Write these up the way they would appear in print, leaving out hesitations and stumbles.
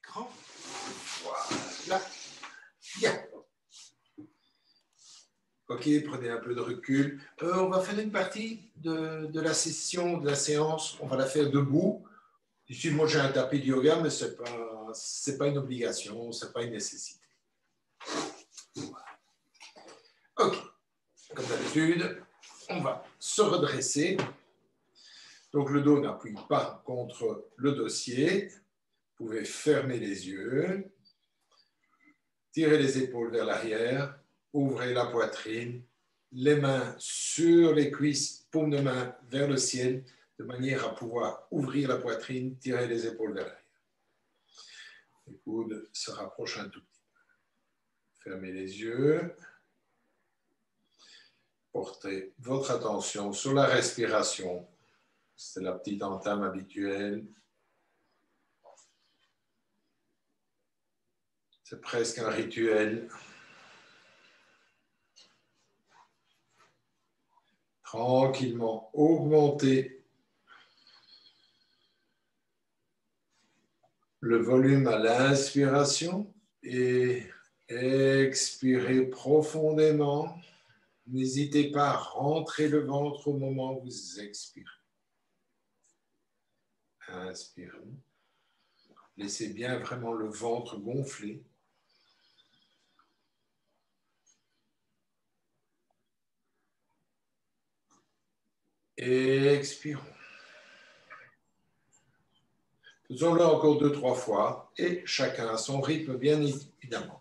l'écran. Voilà. Bien. Ok, prenez un peu de recul. On va faire une partie de la session, de la séance. On va la faire debout. Ici, moi, j'ai un tapis de yoga, mais ce n'est pas une obligation, ce n'est pas une nécessité. Voilà. Ok. Comme d'habitude, on va se redresser. Donc, le dos n'appuie pas contre le dossier. Vous pouvez fermer les yeux. Tirez les épaules vers l'arrière. Ouvrez la poitrine. Les mains sur les cuisses, paume de main vers le ciel, de manière à pouvoir ouvrir la poitrine, tirer les épaules vers l'arrière. Les coudes se rapprochent un tout petit peu. Fermez les yeux. Portez votre attention sur la respiration. C'est la petite entame habituelle. C'est presque un rituel. Tranquillement, augmentez le volume à l'inspiration et expirez profondément. N'hésitez pas à rentrer le ventre au moment où vous expirez. Inspirez. Laissez bien vraiment le ventre gonfler. Expirons. Faisons-le encore 2-3 fois et chacun à son rythme, bien évidemment.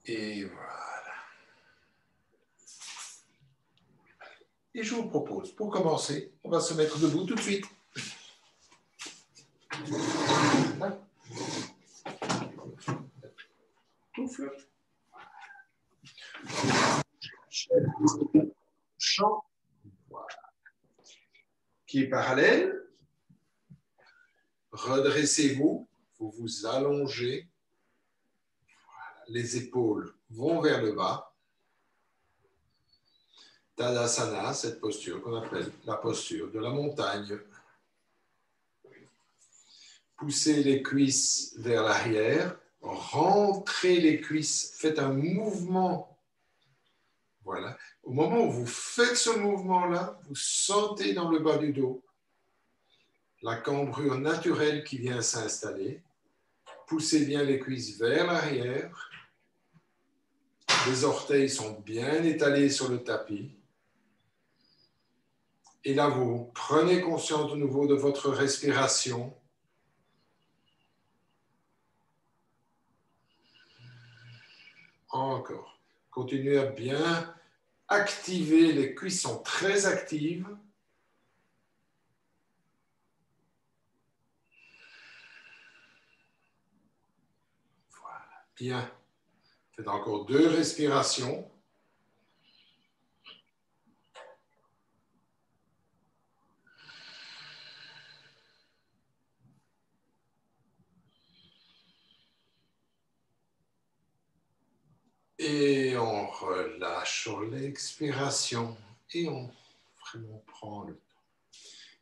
Et voilà. Et je vous propose, pour commencer, on va se mettre debout tout de suite. Souffle. Chant. Voilà. Pied parallèle. Redressez-vous. Vous vous allongez. Voilà. Les épaules vont vers le bas. Tadasana, cette posture qu'on appelle la posture de la montagne. Poussez les cuisses vers l'arrière. Rentrez les cuisses. Faites un mouvement. Voilà. Au moment où vous faites ce mouvement-là, vous sentez dans le bas du dos la cambrure naturelle qui vient s'installer. Poussez bien les cuisses vers l'arrière. Les orteils sont bien étalés sur le tapis. Et là, vous prenez conscience de nouveau de votre respiration. Encore. Continuez à bien activer. Les cuisses sont très actives. Voilà. Bien. Faites encore 2 respirations. Et on relâche sur l'expiration. Et on vraiment prend le temps.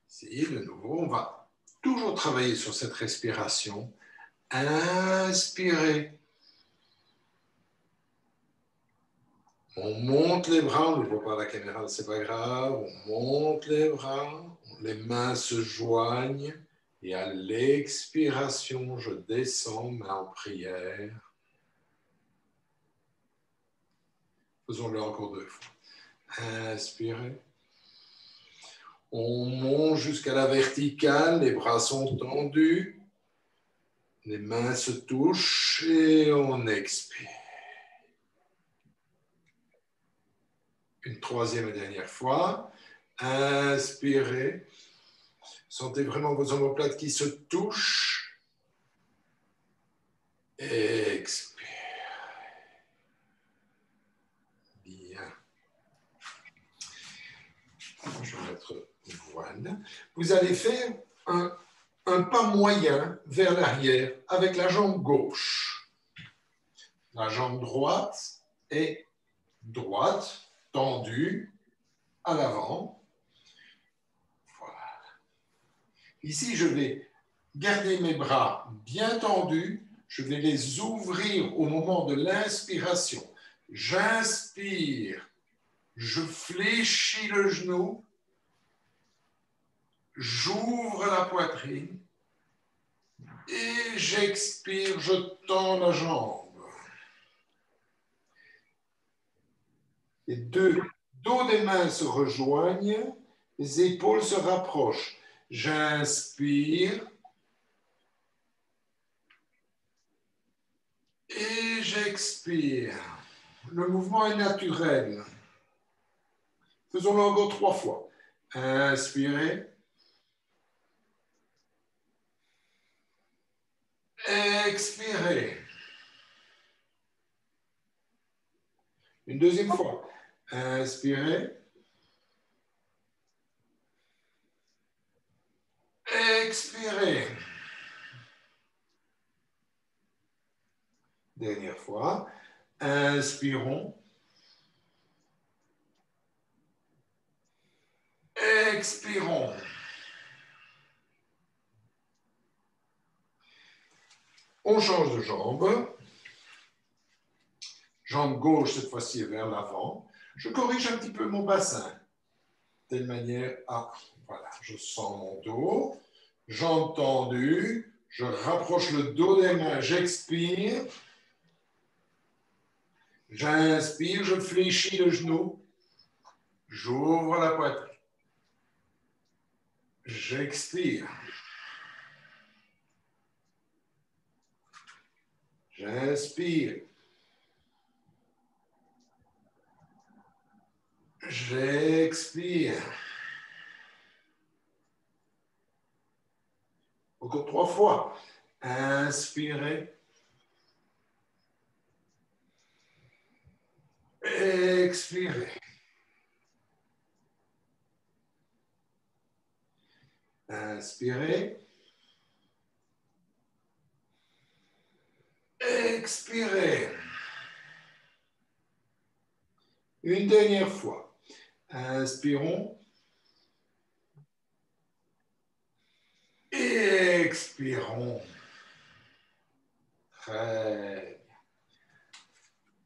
Essayez de nouveau. On va toujours travailler sur cette respiration. Inspirez. On monte les bras. On ne voit pas la caméra, c'est pas grave. On monte les bras. Les mains se joignent. Et à l'expiration, je descends, main en prière. Faisons-le encore 2 fois. Inspirez. On monte jusqu'à la verticale, les bras sont tendus, les mains se touchent et on expire. Une 3e et dernière fois. Inspirez. Sentez vraiment vos omoplates qui se touchent. Expirez. Bien. vous allez faire un pas moyen vers l'arrière avec la jambe gauche. La jambe droite est droite, tendue à l'avant. Voilà. Ici, je vais garder mes bras bien tendus. Je vais les ouvrir au moment de l'inspiration. J'inspire, je fléchis le genou, j'ouvre la poitrine et j'expire, je tends la jambe. Les deux dos des mains se rejoignent, les épaules se rapprochent. J'inspire et j'expire. Le mouvement est naturel. Faisons-le encore 3 fois. Inspirez. Expirez. Une deuxième fois. Inspirez. Expirez. Dernière fois. Inspirons. Expirons. On change de jambe. Jambe gauche, cette fois-ci, vers l'avant. Je corrige un petit peu mon bassin. De telle manière à... Voilà, je sens mon dos. Jambe tendue. Je rapproche le dos des mains. J'expire. J'inspire. Je fléchis le genou. J'ouvre la poitrine. J'expire. J'inspire. J'expire. Encore 3 fois. Inspirez. Expirez. Inspirez. Expirez. Une dernière fois. Inspirons. Expirons. Très bien.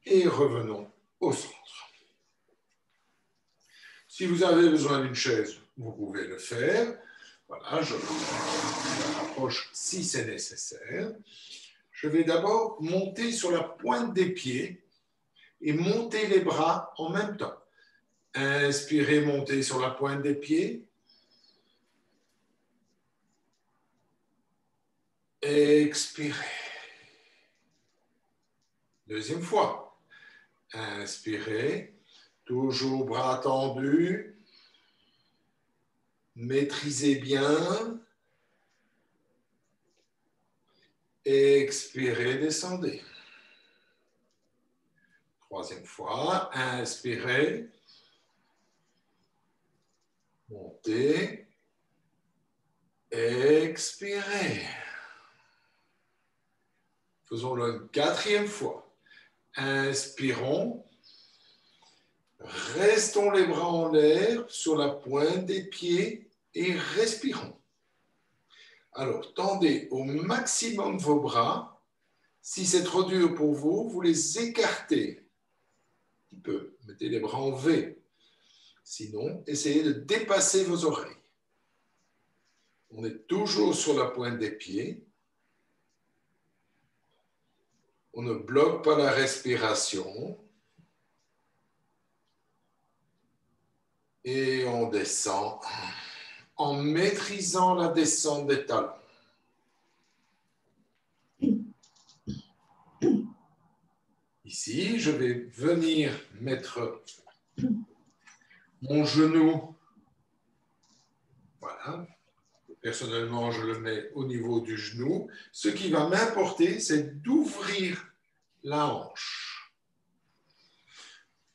Et revenons au centre. Si vous avez besoin d'une chaise, vous pouvez le faire. Voilà, je la rapproche si c'est nécessaire. Je vais d'abord monter sur la pointe des pieds et monter les bras en même temps. Inspirez, montez sur la pointe des pieds. Expirez. Deuxième fois. Inspirez. Toujours bras tendus. Maîtrisez bien. Expirez, descendez. Troisième fois. Inspirez. Montez. Expirez. Faisons-le une quatrième fois. Inspirons. Restons les bras en l'air sur la pointe des pieds et respirons. Alors, tendez au maximum vos bras. Si c'est trop dur pour vous, vous les écartez un petit peu. Mettez les bras en V. Sinon, essayez de dépasser vos oreilles. On est toujours sur la pointe des pieds. On ne bloque pas la respiration. Et on descend en maîtrisant la descente des talons. Ici, je vais venir mettre mon genou. Voilà. Personnellement, je le mets au niveau du genou. Ce qui va m'importer, c'est d'ouvrir la hanche.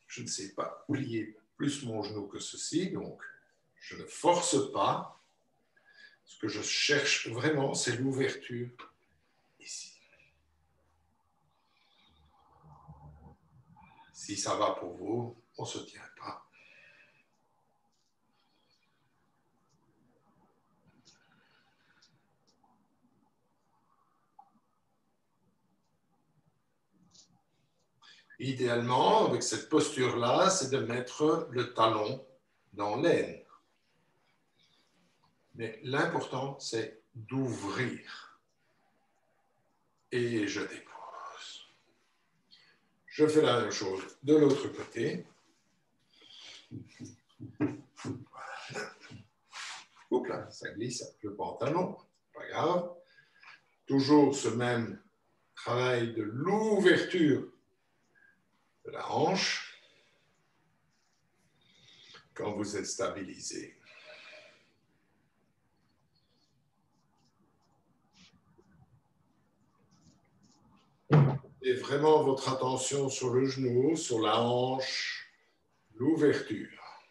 Je ne sais pas plier plus mon genou que ceci, donc je ne force pas. Ce que je cherche vraiment, c'est l'ouverture ici. Si ça va pour vous, on ne se tient pas. Idéalement, avec cette posture-là, c'est de mettre le talon dans l'aine. Mais l'important, c'est d'ouvrir. Et je dépose. Je fais la même chose de l'autre côté. Voilà. Oups là, ça glisse avec le pantalon. Pas grave. Toujours ce même travail de l'ouverture de la hanche quand vous êtes stabilisé. Et vraiment votre attention sur le genou, sur la hanche, l'ouverture.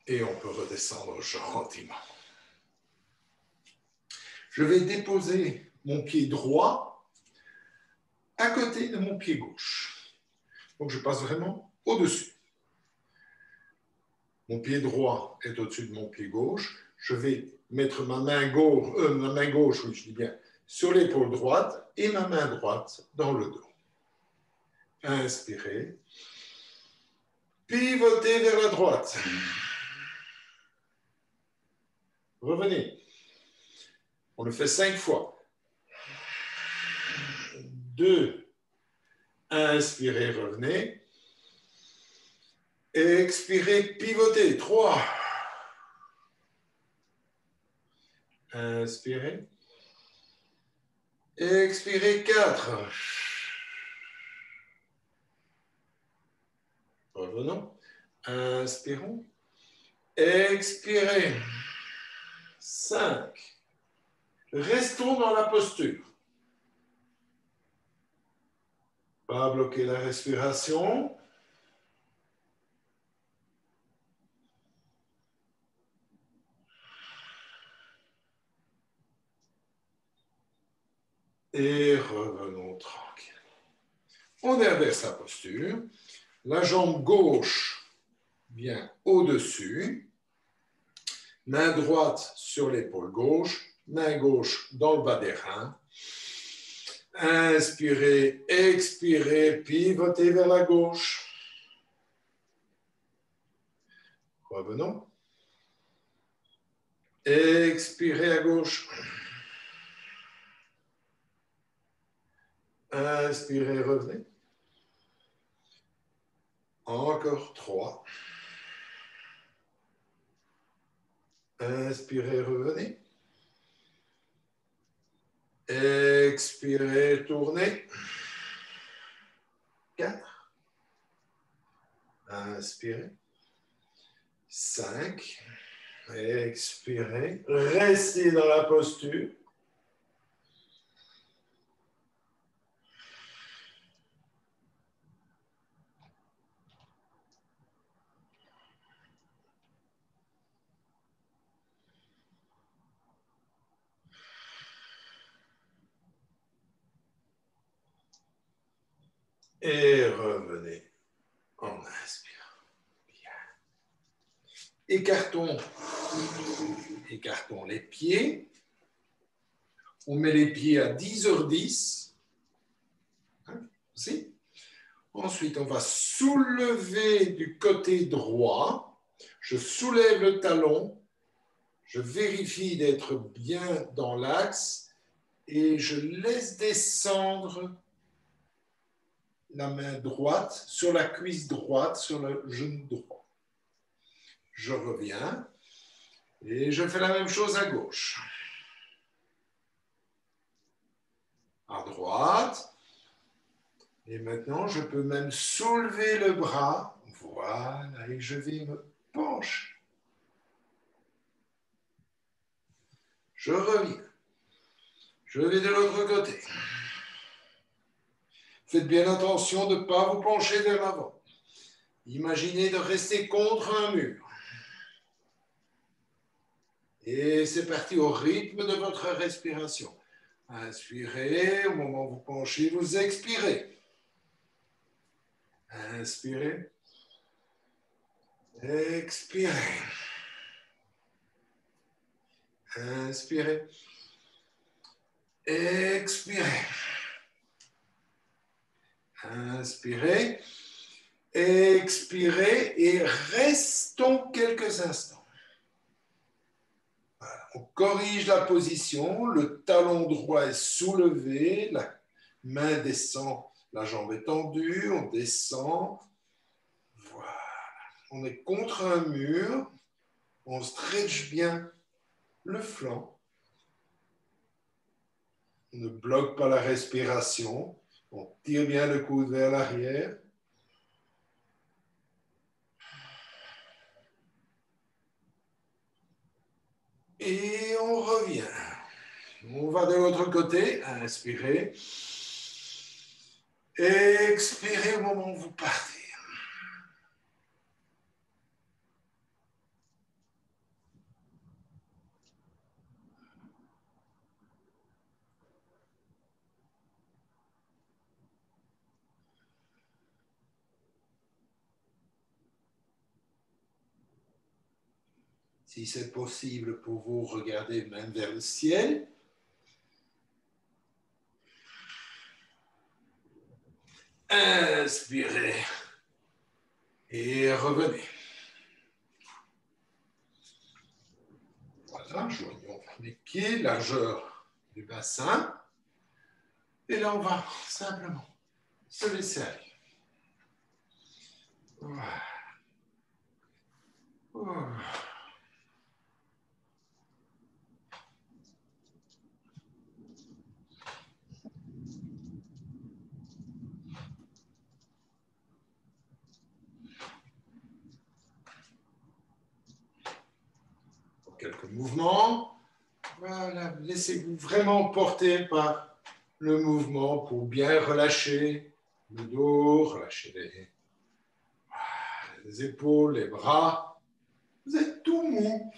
Et on peut redescendre gentiment. Je vais déposer mon pied droit à côté de mon pied gauche. Donc je passe vraiment au-dessus. Mon pied droit est au-dessus de mon pied gauche. Je vais mettre ma main gauche, oui, je dis bien, sur l'épaule droite et ma main droite dans le dos. Inspirez. Pivotez vers la droite. Revenez. On le fait 5 fois. 2. Inspirez, revenez. Expirez, pivotez. 3. Inspirez. Expirez, 4. Revenons. Inspirons. Expirez. 5. Restons dans la posture. Pas bloquer la respiration. Et revenons tranquille. On inverse la posture. La jambe gauche vient au-dessus. Main droite sur l'épaule gauche. Main gauche dans le bas des reins. Inspirez, expirez, pivotez vers la gauche. Revenons. Expirez à gauche. Inspirez, revenez. Encore 3. Inspirez, revenez. Expirez, tournez. 4. Inspirez. 5. Expirez. Restez dans la posture. Et revenez en inspirant. Bien. Écartons les pieds. On met les pieds à 10h10. Aussi. Ensuite, on va soulever du côté droit. Je soulève le talon. Je vérifie d'être bien dans l'axe. Et je laisse descendre la main droite sur la cuisse droite, sur le genou droit. Je reviens et je fais la même chose à gauche. À droite. Et maintenant, je peux même soulever le bras. Voilà, et je vais me pencher. Je reviens. Je vais de l'autre côté. Faites bien attention de ne pas vous pencher vers l'avant. Imaginez de rester contre un mur. Et c'est parti au rythme de votre respiration. Inspirez, au moment où vous penchez, vous expirez. Inspirez. Expirez. Inspirez. Expirez. Inspirez. Expirez et restons quelques instants. Voilà. On corrige la position, le talon droit est soulevé, la main descend, la jambe est tendue, on descend. Voilà. On est contre un mur, on stretch bien le flanc. On ne bloque pas la respiration, on tire bien le coude vers l'arrière. Et on revient. On va de l'autre côté. Inspirez. Expirez au moment où vous partez. Si c'est possible pour vous, regardez même vers le ciel. Inspirez. Et revenez. Voilà, joignons les pieds, largeur du bassin. Et là, on va simplement se laisser aller. Voilà. Voilà. Quelques mouvements. Voilà, laissez-vous vraiment porter par le mouvement pour bien relâcher le dos, relâcher les épaules, les bras. Vous êtes tout mou.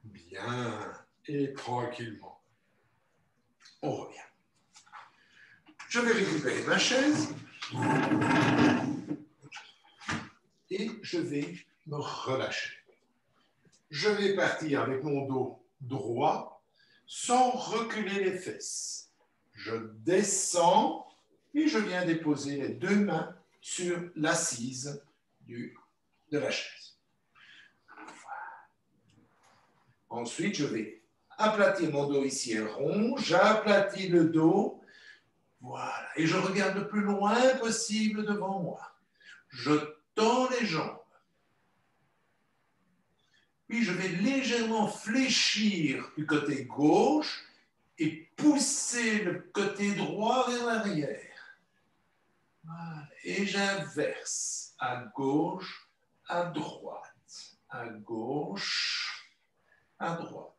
Bien et tranquillement. On revient. Je vais récupérer ma chaise et je vais me relâcher. Je vais partir avec mon dos droit sans reculer les fesses. Je descends et je viens déposer les deux mains sur l'assise de la chaise. Ensuite, je vais aplatir mon dos ici est rond, j'aplatis le dos, voilà, et je regarde le plus loin possible devant moi. Je tends les jambes. Puis je vais légèrement fléchir du côté gauche et pousser le côté droit vers l'arrière. Voilà. Et j'inverse à gauche, à droite, à gauche, à droite.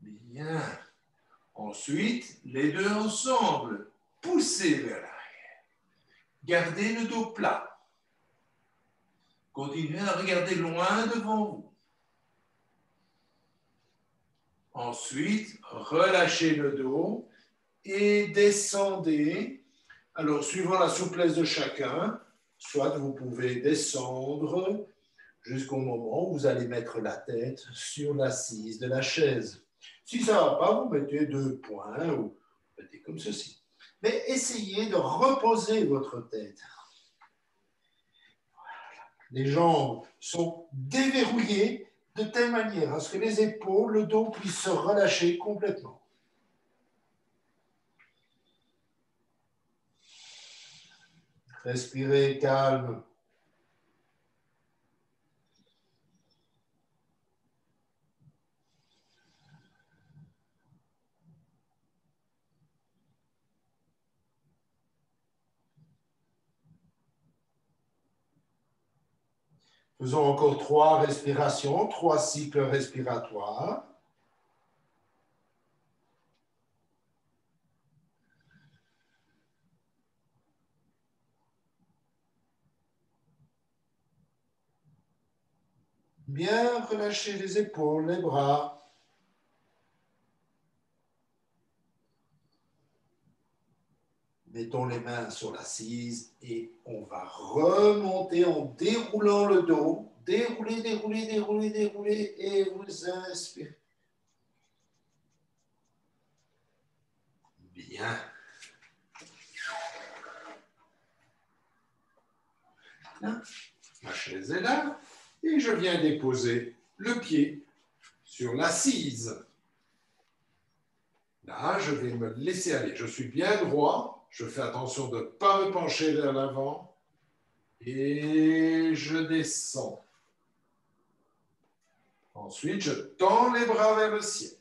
Bien. Ensuite, les deux ensemble, poussez vers l'arrière. Gardez le dos plat. Continuez à regarder loin devant vous. Ensuite, relâchez le dos et descendez. Alors, suivant la souplesse de chacun, soit vous pouvez descendre jusqu'au moment où vous allez mettre la tête sur l'assise de la chaise. Si ça ne va pas, vous mettez 2 points ou vous mettez comme ceci. Mais essayez de reposer votre tête. Les jambes sont déverrouillées de telle manière à ce que les épaules, le dos puissent se relâcher complètement. Respirez calme. Faisons encore 3 respirations, 3 cycles respiratoires. Bien relâcher les épaules, les bras. Mettons les mains sur l'assise et on va remonter en déroulant le dos. Déroulez, déroulez, déroulez, déroulez et vous inspirez. Bien. Là, ma chaise est là et je viens déposer le pied sur l'assise. Là, je vais me laisser aller. Je suis bien droit. Je fais attention de ne pas me pencher vers l'avant. Et je descends. Ensuite, je tends les bras vers le ciel.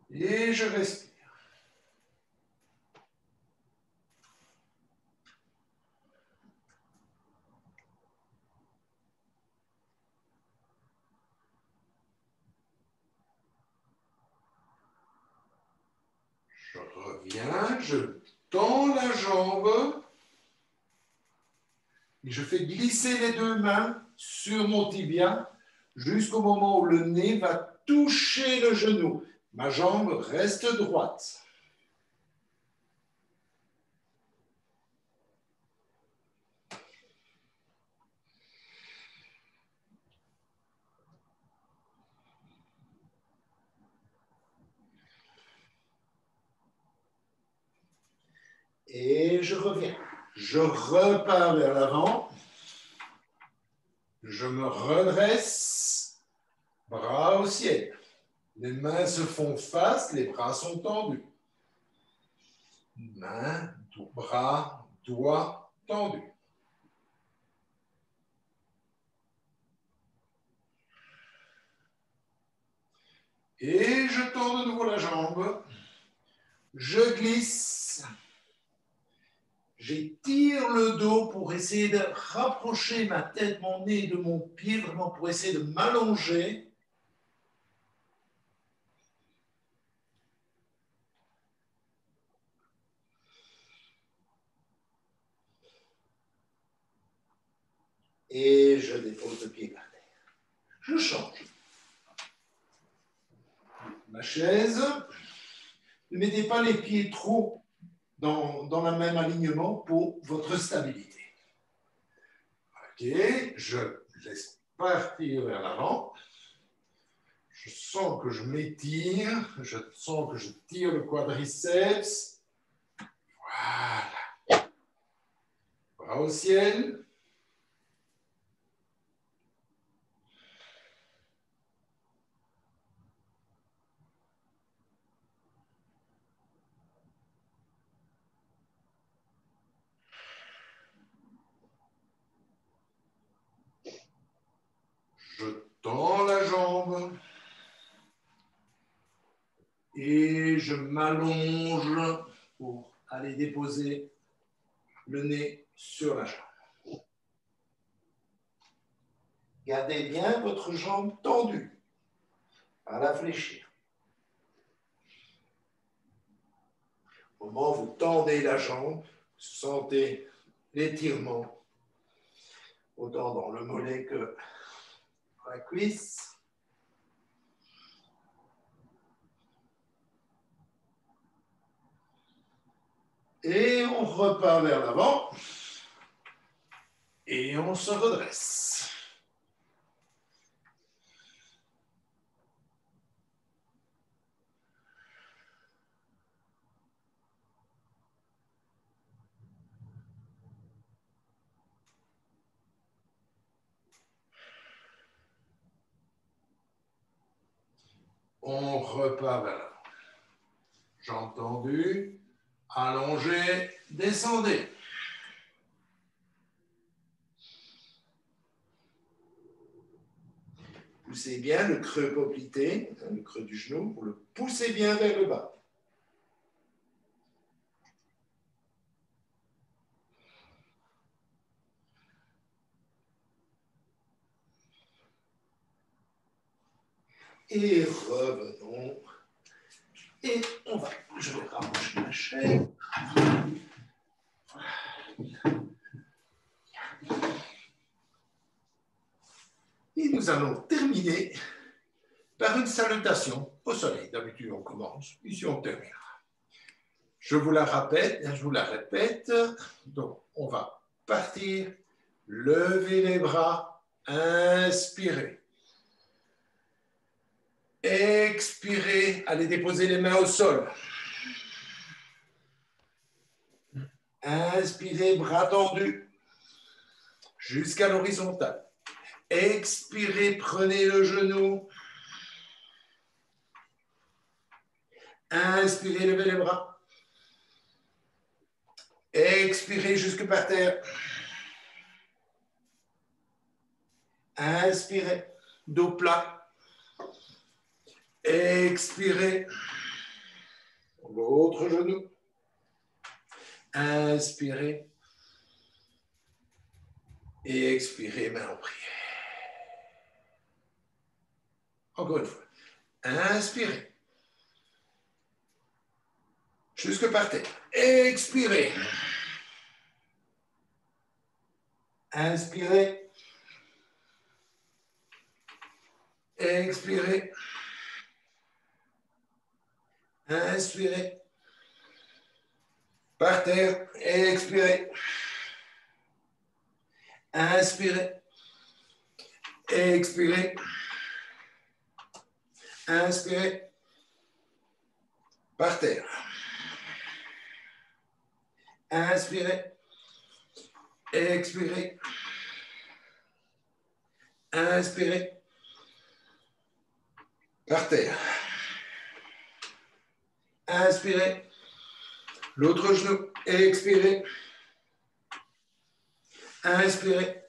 Et je respire. Je reviens, je tends la jambe et je fais glisser les deux mains sur mon tibia jusqu'au moment où le nez va toucher le genou. Ma jambe reste droite. Et je reviens. Je repars vers l'avant. Je me redresse, bras au ciel. Les mains se font face, les bras sont tendus. Mains, bras, doigts tendus. Et je tends de nouveau la jambe. Je glisse. J'étire le dos pour essayer de rapprocher ma tête, mon nez de mon pied, vraiment pour essayer de m'allonger. Et je dépose le pied par terre. Je change. Ma chaise. Ne mettez pas les pieds trop dans le même alignement pour votre stabilité. Ok, je laisse partir vers l'avant. Je sens que je m'étire, je sens que je tire le quadriceps. Voilà. Bras au ciel. Je tends la jambe et je m'allonge pour aller déposer le nez sur la jambe. Gardez bien votre jambe tendue, pas la fléchir. Au moment où vous tendez la jambe, vous sentez l'étirement, autant dans le mollet que dans la cuisse. Et on repart vers l'avant. Et on se redresse. On repart vers l'avant. Jambes tendues, allongées, descendez. Poussez bien le creux poplité, le creux du genou, vous le poussez bien vers le bas. Et revenons. Et on va, je vais rapprocher ma chaise. Et nous allons terminer par une salutation au soleil. D'habitude, on commence. Ici, on termine. Je vous la répète. Donc, on va partir. Levez les bras. Inspirez. Expirez. Allez déposer les mains au sol. Inspirez, bras tendus jusqu'à l'horizontale. Expirez, prenez le genou. Inspirez, levez les bras. Expirez jusque par terre. Inspirez, dos plat. Expirez, votre genou. Inspirez et expirez, main en prière. Encore une fois. Inspirez. Jusque par terre. Expirez. Inspirez. Expirez. Inspirez. Par terre. Expirez. Inspirez. Expirez. Inspirez. Par terre. Inspirez. Expirez. Inspirez. Par terre. Inspirez. L'autre genou. Expirez. Inspirez.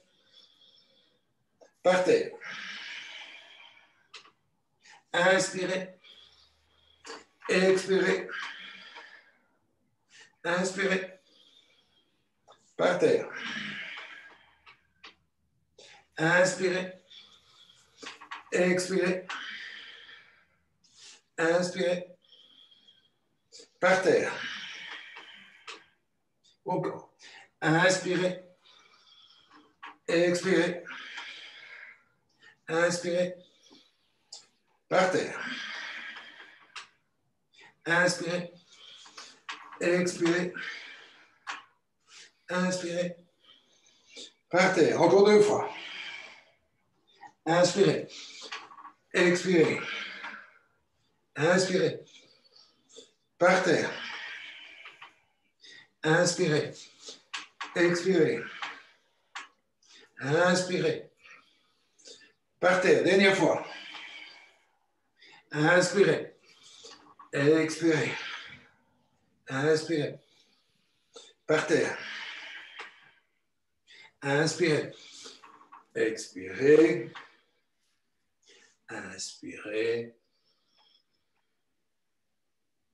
Par terre. Inspirez. Expirez. Inspirez. Par terre. Inspirez. Expirez. Inspirez. Par terre. Encore. Inspirez. Expirez. Inspirez. Par terre. Inspirez. Expirez. Inspirez. Par terre. Encore deux fois. Inspirez. Expirez. Inspirez. Par terre. Inspirez. Expirez. Inspirez. Par terre. Dernière fois. Inspirez. Expirez. Inspirez. Par terre. Inspirez. Expirez. Inspirez.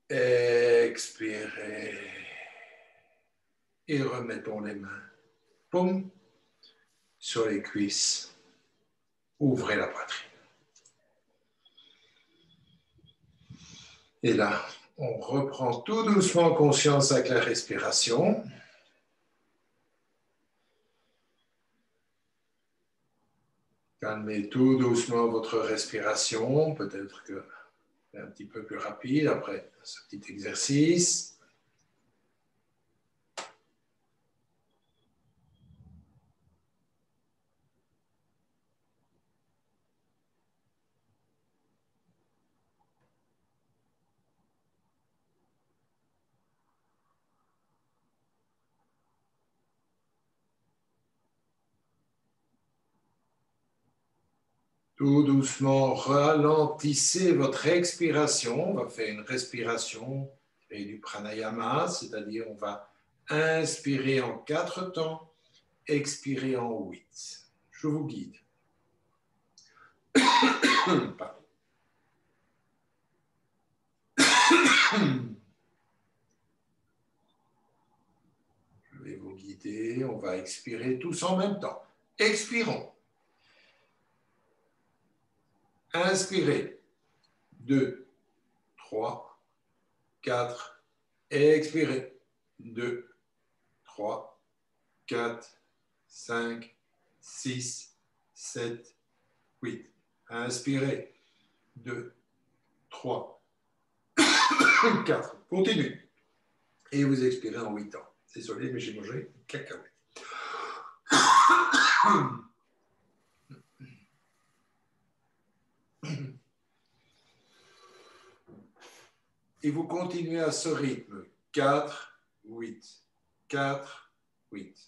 Expirez. Et remettons les mains. Poum. Sur les cuisses. Ouvrez la poitrine. Et là, on reprend tout doucement conscience avec la respiration. Calmez tout doucement votre respiration. Peut-être que c'est un petit peu plus rapide après ce petit exercice. Tout doucement, ralentissez votre expiration. On va faire une respiration et du pranayama, c'est-à-dire on va inspirer en 4 temps, expirer en 8. Je vous guide. Pardon. Je vais vous guider. On va expirer tous en même temps. Expirons. Inspirez. 2, 3, 4. Expirez. 2, 3, 4, 5, 6, 7, 8. Inspirez. 2, 3, 4. Continue. Et vous expirez en 8 ans. Désolé, mais j'ai mangé une cacahuète. Et vous continuez à ce rythme. 4, 8. 4, 8.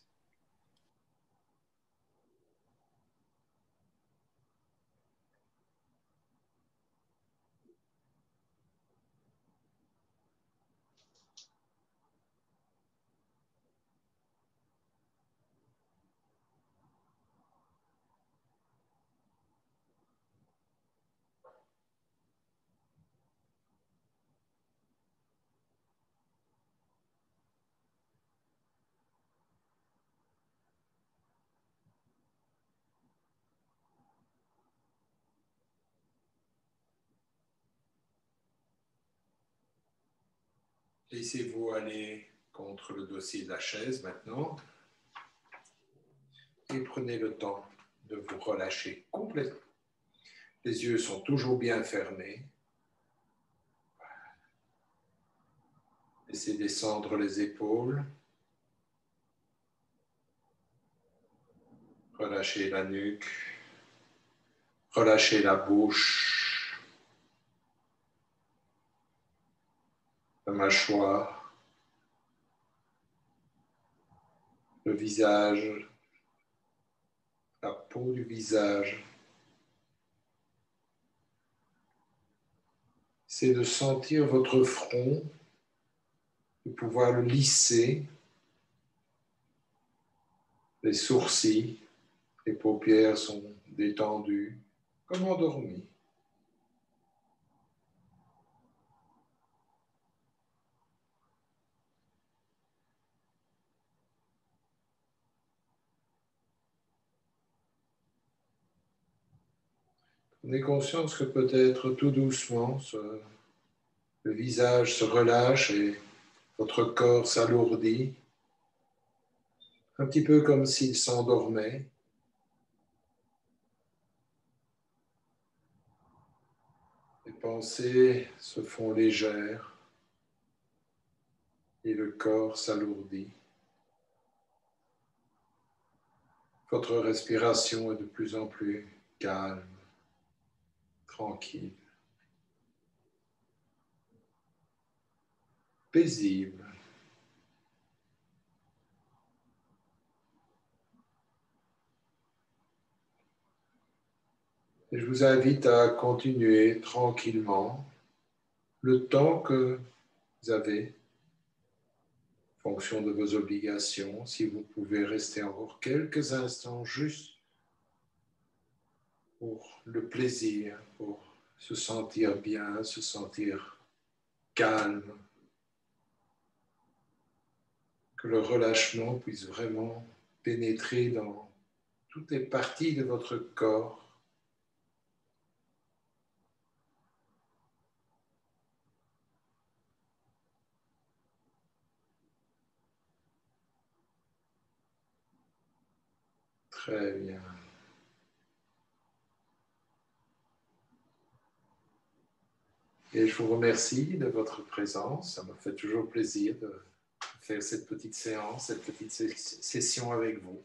Laissez-vous aller contre le dossier de la chaise maintenant et prenez le temps de vous relâcher complètement. Les yeux sont toujours bien fermés. Laissez descendre les épaules. Relâchez la nuque. Relâchez la bouche. La mâchoire. Le visage. La peau du visage. C'est de sentir votre front, de pouvoir le lisser, les sourcils, les paupières sont détendues, comme endormies. Prenez conscience que peut-être tout doucement, le visage se relâche et votre corps s'alourdit, un petit peu comme s'il s'endormait. Les pensées se font légères et le corps s'alourdit. Votre respiration est de plus en plus calme, tranquille, paisible. Et je vous invite à continuer tranquillement le temps que vous avez, en fonction de vos obligations. Si vous pouvez rester encore quelques instants juste pour le plaisir, pour se sentir bien, se sentir calme, que le relâchement puisse vraiment pénétrer dans toutes les parties de votre corps. Très bien. Et je vous remercie de votre présence. Ça me fait toujours plaisir de faire cette petite séance, cette petite session avec vous.